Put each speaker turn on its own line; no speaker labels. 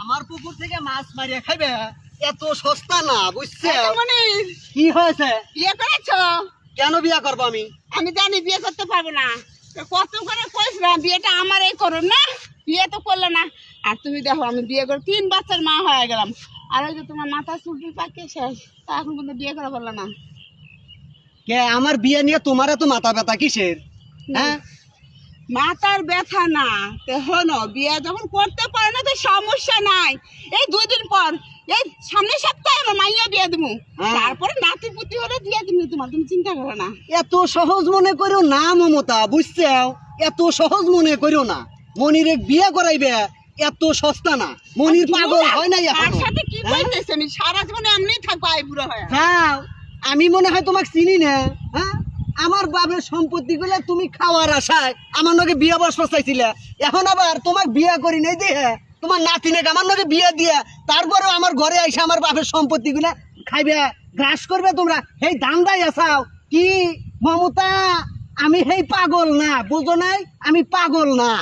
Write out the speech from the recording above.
আমার পুকুর থেকে মাছ মারিয়া খাইবে এত সস্তা না, বুঝছে?
মানে
কি হয়েছে?
বিয়ে করেছো?
কেন বিয়া করবো আমি?
আমি জানি বিয়ে করতে পারবো না, তো কত করে কইছিলাম বিয়েটা আমার এই করো না, বিয়ে তো করলে না। আর তুমি দেখো আমি বিয়ে করে 3 বাচ্চার মা হয়ে গেলাম, আর ওই যে তোমার মাথা চুলটি পাকে শেষ, তা এখন কিন্তু বিয়ে করা বললো না।
কে আমার বিয়ে নিয়ে তোমার এত মাথা ব্যথা কিসের? হ্যাঁ,
মাথার ব্যথা না, তো হনো বিয়ে যখন করতে পারে না তো সমস্যা নাই। এই 2 দিন পর, এই সামনের সপ্তাহে আমার মাইয়া বিয়ে দেবো,
হ্যাঁ।
তারপরে নাতি পুতি হলে দিয়ে দিবি তোমার, তুমি চিন্তা করো না।
এত সহজ মনে করো না মমতা, বুঝছে? এত সহজ মনে করো না। মনিরে বিয়ে করাইবে এত সস্তা না। মনির পাগল হয় নাই
তার
এখন।
সাথে কি কইতেছ? আমি সারা জীবন এমনি থাকবো আই বুড়ো হয়ে।
যাও, আমি মনে হয় তোমাকে চিনি না। হ্যাঁ, আমার বাপের সম্পত্তি গুলো তুমি খাওয়ার আশায় আমার নাকি বিয়ে বসবা চাইছিলে, এখন আবার তোমাকে বিয়ে করি নাই দিয়ে তোমার নাতিনে আমার নাকি বিয়ে দিয়ে তারপরেও আমার ঘরে আইসা আমার বাপের সম্পত্তি গুলা খাইবে, গ্রাস করবে তোমরা। এই দান্দাই আসাও কি মমতা? আমি হেই পাগল না, বুঝো নাই? আমি পাগল না।